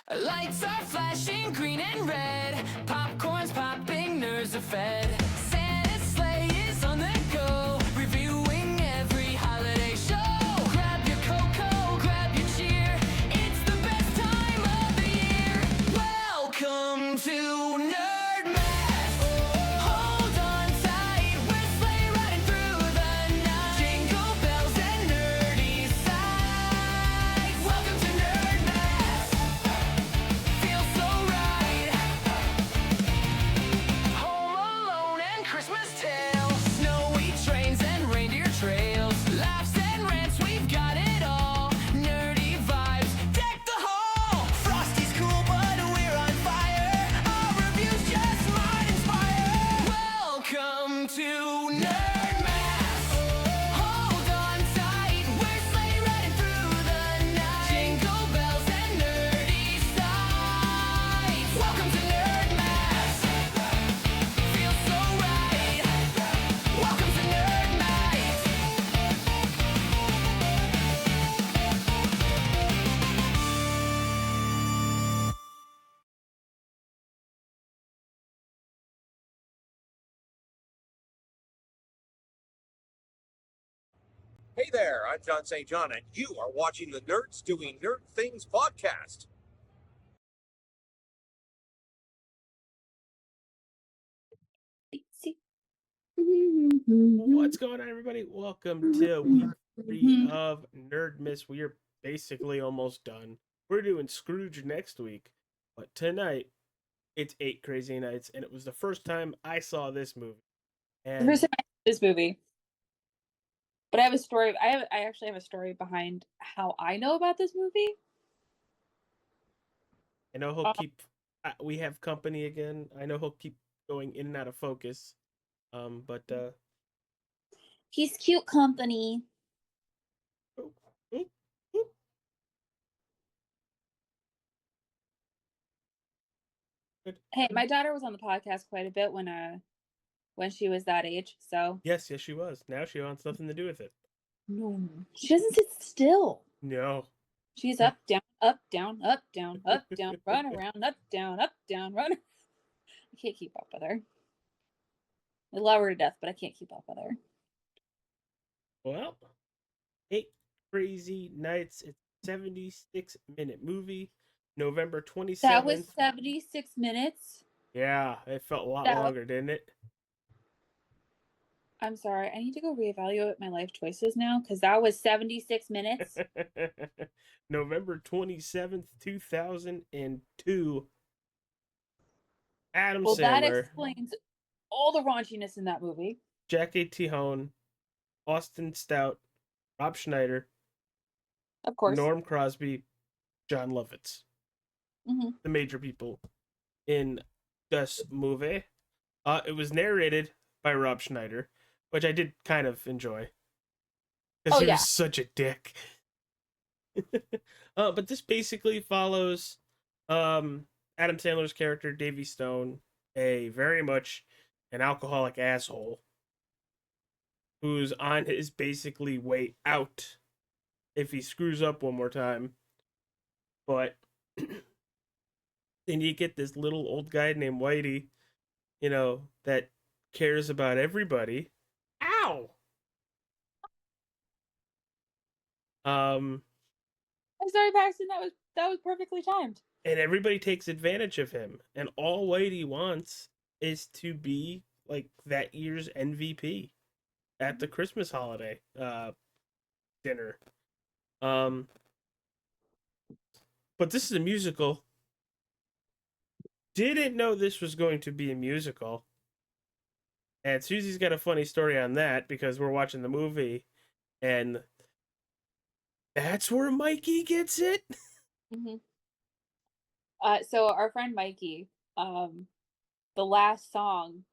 Lights are flashing green and red. Popcorn's popping, nerds are fed. Santa's sleigh is on the go, reviewing every holiday show. Grab your cocoa, grab your cheer. It's the best time of the year. Welcome to NERDMAS. Hold on tight, we're sleigh riding through the night. Jingle bells and nerdy sights. Welcome to NERDMAS. Feels so right. Home Alone and Christmas tales, snowy trains and reindeer trails, laughs and rants, we've got it all. Nerdy vibes, deck the hall. Frosty's cool, but we're on fire. Our reviews just might inspire. Welcome to NERDMAS. Hold on tight, we're sleigh riding through the night. Jingle bells and nerdy sights. Welcome to NERDMAS. Feels so right. Welcome to NERDMAS. Hey there, I'm John St. John, and you are watching the Nerds Doing Nerd Things podcast. What's going on, everybody? Welcome to week 3 of NERDMAS. We are basically almost done. We're doing Scrooge next week, but tonight it's 8 Crazy Nights, and it was the first time I saw this movie. And First time I saw this movie. But I have a story. I actually have a story behind how I know about this movie. I know he'll keep. We have company again. I know he'll keep going in and out of focus. But He's cute company. oh, oh, oh. Good. Hey, my daughter was on the podcast quite a bit when she was that age. So Yes, she was. Now she wants nothing to do with it. no, she doesn't sit still. No. She's up, down, up, down, up, down, up, down, run around, up, down, run. I can't keep up with her. I love her to death, but I can't keep up with her. Well, 8 Crazy Nights. It's a 76-minute movie. November 27th. That was 76 minutes. Yeah, it felt a lot longer, didn't it? I'm sorry. I need to go reevaluate my life choices now because that was 76 minutes. November 27th, 2002. Adam Well, that Sandler, explains all the raunchiness in that movie. Jackie Tehone, Austin Stout, Rob Schneider, Of course. Norm Crosby, John Lovitz. Mm-hmm. The major people in this movie. It was narrated by Rob Schneider, which I did kind of enjoy. Because he was such a dick. But this basically follows Adam Sandler's character, Davy Stone, a very much an alcoholic asshole who's on his basically way out if he screws up one more time. But then you get this little old guy named Whitey, that cares about everybody. Ow! I'm sorry, Paxton. That was perfectly timed. And everybody takes advantage of him. And all Whitey wants is to be like that year's MVP at the Christmas holiday dinner. But this is a musical. Didn't know this was going to be a musical. And Susie's got a funny story on that because we're watching the movie and that's where Mikey gets it. Mm-hmm. So our friend Mikey, the last song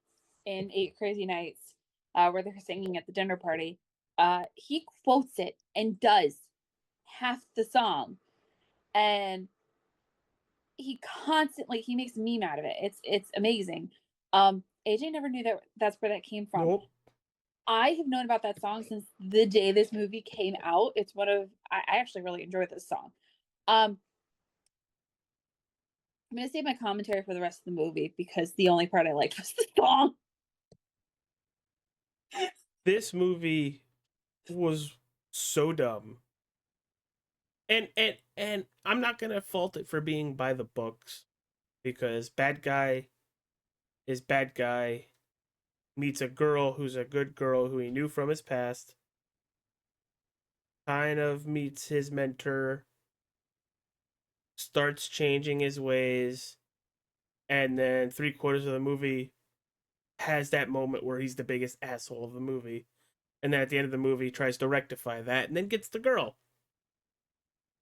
in 8 Crazy Nights, where they're singing at the dinner party, he quotes it and does half the song, and he makes a meme out of it. It's amazing. AJ never knew that's where that came from. Nope. I have known about that song since the day this movie came out. It's I actually really enjoy this song. I'm gonna save my commentary for the rest of the movie because the only part I liked was the song. This movie was so dumb. And I'm not gonna fault it for being by the books, because bad guy is bad guy, meets a girl who's a good girl who he knew from his past, kind of meets his mentor, starts changing his ways, and then 3/4 of the movie has that moment where he's the biggest asshole of the movie. And then at the end of the movie, he tries to rectify that and then gets the girl.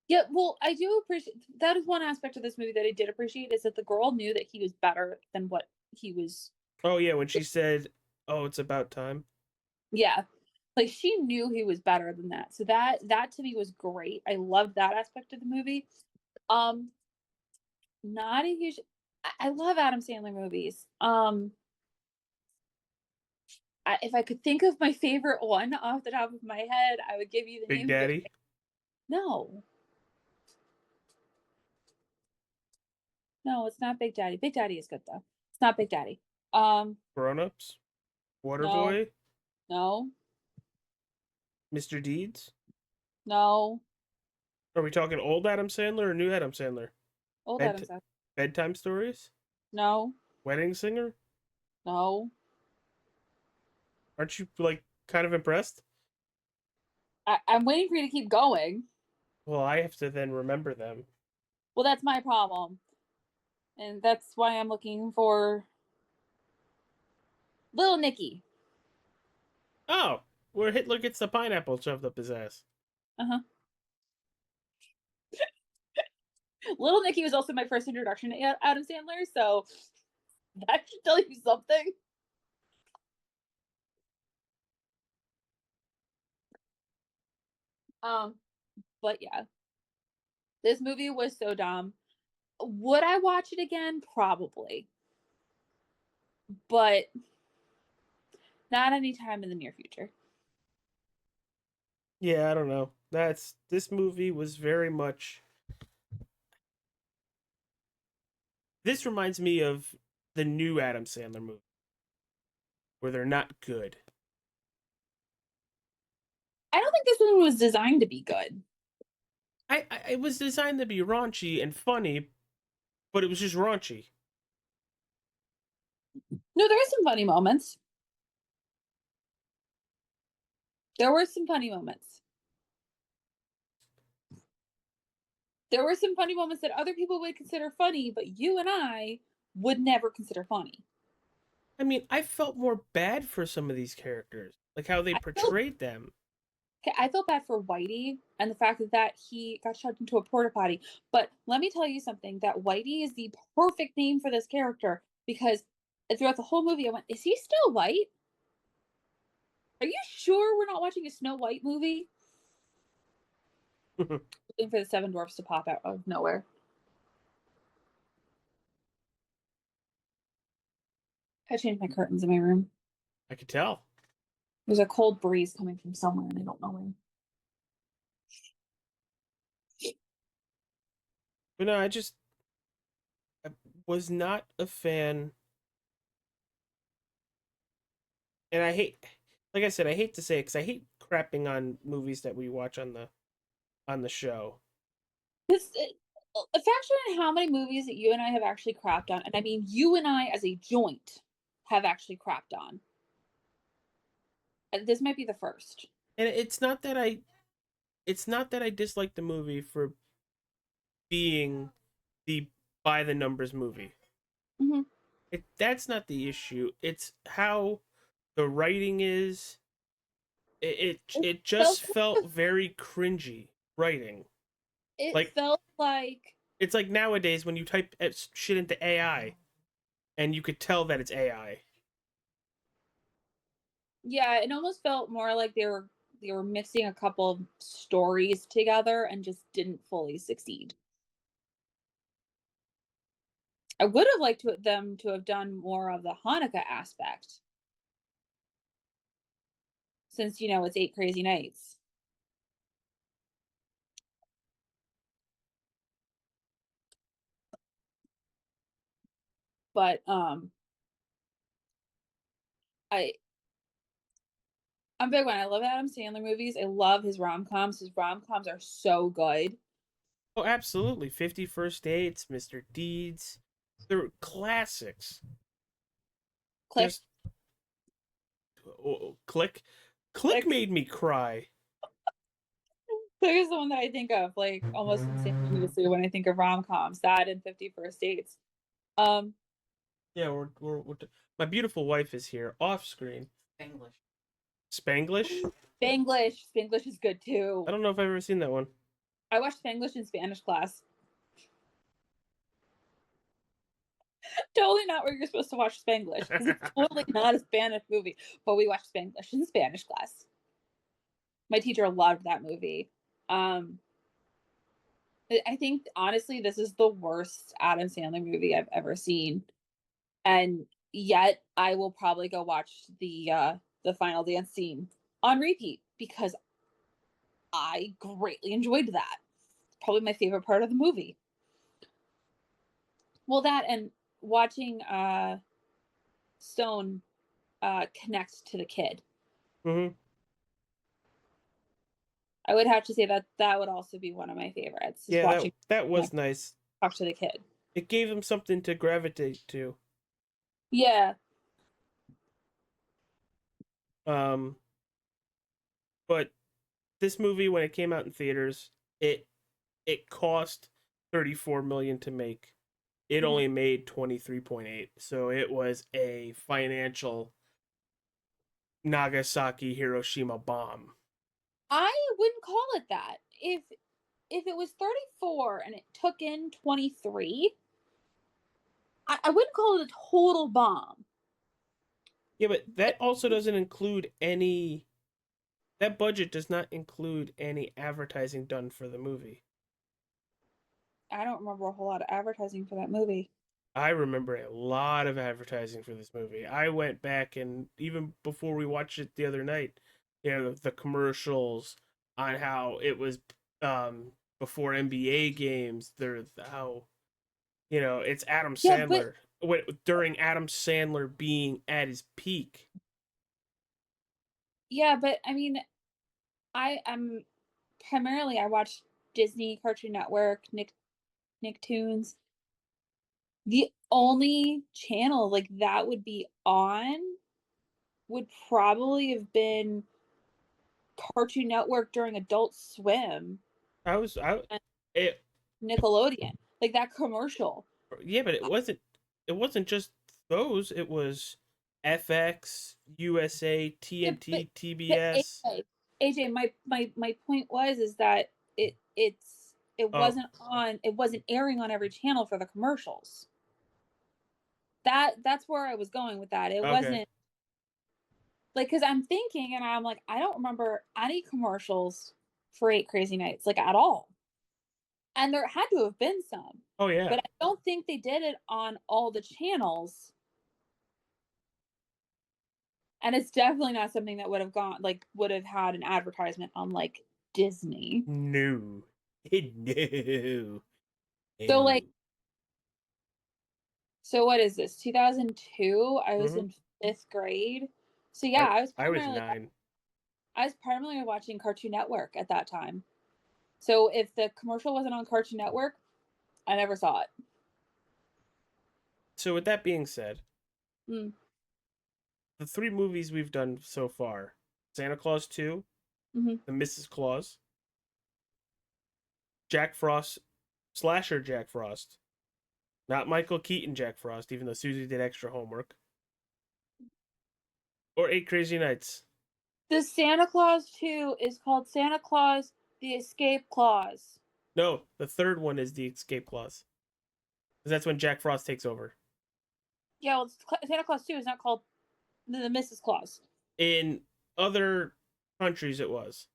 Yeah, well, I do appreciate that is one aspect of this movie that I did appreciate is that the girl knew that he was better than what he was. Oh, yeah, when she said, "Oh, it's about time." Yeah, like she knew he was better than that. So that to me was great. I loved that aspect of the movie. Um, not a huge. I love Adam Sandler movies. If I could think of my favorite one off the top of my head, I would give you the Big name of it. Daddy, No, no, it's not Big Daddy. Big Daddy is good though. It's not Big Daddy. Um, Grown Ups, no, Waterboy, no, Mr. Deeds. no. Are we talking old Adam Sandler or new Adam Sandler? Old Adam Bed- Sandler. Bedtime Stories, No, Wedding Singer. no. Aren't you like kind of impressed? I'm waiting for you to keep going. Well, I have to then remember them. Well, that's my problem, and that's why I'm looking for Little Nicky. Oh, where Hitler gets the pineapple shoved up his ass. Uh huh. Little Nicky was also my first introduction to Adam Sandler, so that should tell you something. Um, but yeah, this movie was so dumb. Would I watch it again? Probably, but not anytime in the near future. Yeah, I don't know. This movie was very much. This reminds me of the new Adam Sandler movie where they're not good. I don't think this one was designed to be good. It was designed to be raunchy and funny, but it was just raunchy. No, there were some funny moments. There were some funny moments. There were some funny moments that other people would consider funny, but you and I would never consider funny. I mean, I felt more bad for some of these characters, like how they I felt portrayed them. okay, I felt bad for Whitey and the fact that he got shoved into a porta potty. But let me tell you something: that Whitey is the perfect name for this character because throughout the whole movie, I went, "Is he still white? Are you sure we're not watching a Snow White movie?" Waiting for the Seven Dwarfs to pop out of nowhere. I changed my curtains in my room. I could tell. There's a cold breeze coming from somewhere, and I don't know where. But no, I was not a fan, and I hate, like I said, I hate to say it because I hate crapping on movies that we watch on the show. This factor in how many movies that you and I have actually crapped on, and I mean you and I as a joint have actually crapped on. This might be the first. And it's not that I dislike the movie for being the by the numbers movie. Mm-hmm. That's not the issue. It's how the writing is. It Felt just felt very cringy writing. it Like felt like it's like nowadays when you type shit into AI and you could tell that it's AI. yeah, it almost felt more like they were mixing a couple of stories together and just didn't fully succeed. I would have liked them to have done more of the Hanukkah aspect, since it's 8 crazy nights. But I I'm big one. I love Adam Sandler movies. I love his rom-coms. His rom-coms are so good. Oh, absolutely. 50 First Dates, Mr. Deeds. They're classics. Click, Just Click. Click click. made me cry. Click is the one that I think of, like almost instantaneously when I think of rom-coms. That and 50 First Dates. Um, Yeah, my beautiful wife is here off screen. English. Spanglish? Spanglish. Spanglish is good I too. don't know if I've ever seen that one. I watched Spanglish in Spanish class. Totally not where you're supposed to watch Spanglish because it's totally not a Spanish movie. But we watched Spanglish in Spanish class. My teacher loved that movie. I think honestly, this is the worst Adam Sandler movie I've ever seen, and yet I will probably go watch the final dance scene on repeat because I greatly enjoyed that. Probably my favorite part of the movie. Well, that and watching Stone connect to the kid. Mm-hmm. I would have to say that that would also be one of my favorites. Is Yeah, watching that was nice. talk to the kid. It gave him something to gravitate to. Yeah, Um, but this movie, when it came out in theaters, it cost 34 million to make. It only made 23.8, so it was a financial Nagasaki Hiroshima bomb. I wouldn't call it that. If it was 34 and it took in 23, I wouldn't call it a total bomb. Yeah, but that also doesn't include any. That budget does not include any advertising done for the movie. I don't remember a whole lot of advertising for that movie. I remember a lot of advertising for this movie. I went back and even before we watched it the other night, the commercials on how it was before NBA games. There, how it's Adam Yeah, but Sandler during Adam Sandler being at his peak. yeah, but I mean, I'm primarily I watch Disney, Cartoon Network, Nicktoons. The only channel like that would be on would probably have been Cartoon Network during Adult Swim I and it Nickelodeon. Like that commercial. Yeah, but it wasn't just those. It was FX, USA, Yeah, TNT, but TBS. AJ, my point was is that Oh, it wasn't airing on every channel for the commercials. That's where I was going with that. It okay. wasn't like because I'm thinking and I'm like, I don't remember any commercials for Eight Crazy Nights, like at all. And there had to have been some, Oh yeah. but I don't think they did it on all the channels. And it's definitely not something that would have gone like would have had an advertisement on like Disney. No. No. So like No. so what is this? 2002? I was Mm-hmm. in 5th grade. So yeah, I I was 9. I was primarily watching Cartoon Network at that time. So if the commercial wasn't on Cartoon Network, I never saw it. So with that being said, Mm, the 3 movies we've done so far: Santa Claus 2, hmm The Mrs. Claus, Jack Frost, slasher Jack Frost, not Michael Keaton Jack Frost, even though Susie did extra homework, or Eight Crazy Nights. The Santa Claus 2 is called Santa Claus the Escape Clause. No, the third one is the Escape Clause. Because that's when Jack Frost takes over. Yeah, well, Santa Claus 2 is not called the Mrs. Claus. In other countries, it was.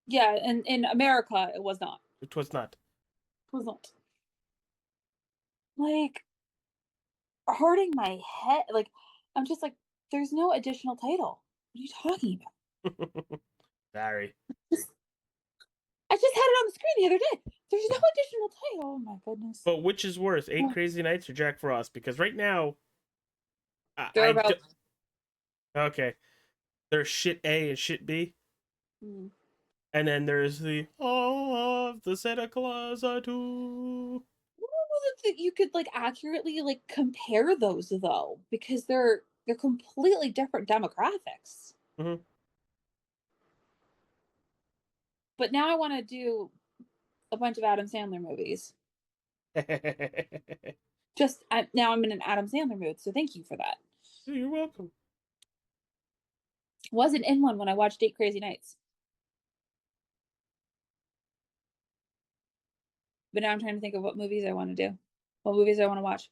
Yeah, and in America, it was not. It was not. It was not. Like, hurting my head. Like, I'm just like, there's no additional title. What are you talking about? Sorry. I just had it on the screen the other day. There's no additional Oh my goodness. But which is worse, Eight Crazy Nights or Jack Frost? Because right now, They're about. okay, there's shit A and shit B, Mm. and then there's the all of the Santa Claus I do. That you could like accurately like compare those though, because they're completely different demographics. Mm-hmm. But now I want to do a bunch of Adam Sandler movies. Just now I'm in an Adam Sandler mood, so thank you for that. You're welcome. Wasn't in one when I watched Eight Crazy Nights. But now I'm trying to think of what movies I want to do. What movies I want to watch.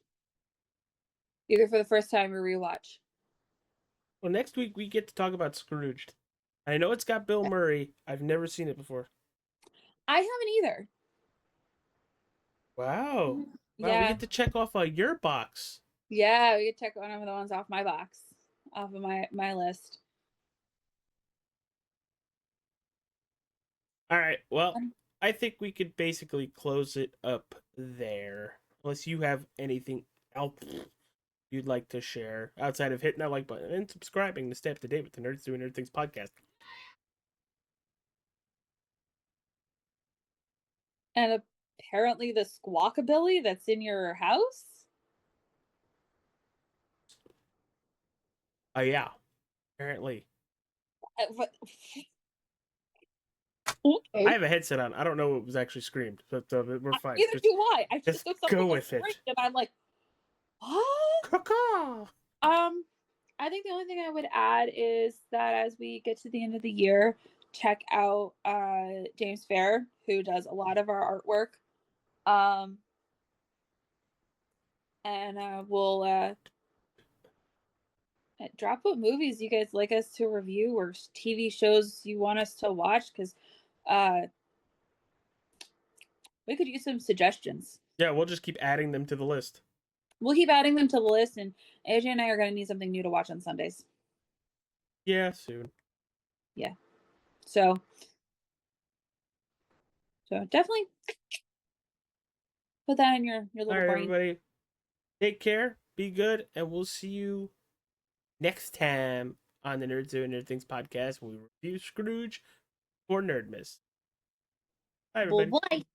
Either for the first time or rewatch. Well, next week we get to talk about Scrooged. I know it's got Bill Murray. I've never seen it before. I haven't either. Wow. Wow, we Yeah. get to check off your box. Yeah, we could check one of the ones off my box. Off of my list. All right. Well, I think we could basically close it up there. Unless you have anything else you'd like to share outside of hitting that like button and subscribing to stay up to date with the Nerds Doing Nerd Things podcast. And apparently the squawkabilly that's in your house. Yeah. Apparently. Okay. I have a headset on. I don't know what was actually screamed, but we're fine. Neither do I. I just just know something go was with it. screamed, and I'm like, what? Caw-caw. I think the only thing I would add is that as we get to the end of the year, check out James Fair, who does a lot of our artwork. And we'll drop what movies you guys like us to review or TV shows you want us to watch, because we could use some suggestions. Yeah, we'll just keep adding them to the list. We'll keep adding them to the list, and AJ and I are going to need something new to watch on Sundays. Yeah, soon. Yeah. So definitely put that in your little All right, brain. everybody. Take care, be good, and we'll see you next time on the Nerds Doing Nerd Things podcast when we review Scrooge for NERDMAS. Bye, everybody. Bye.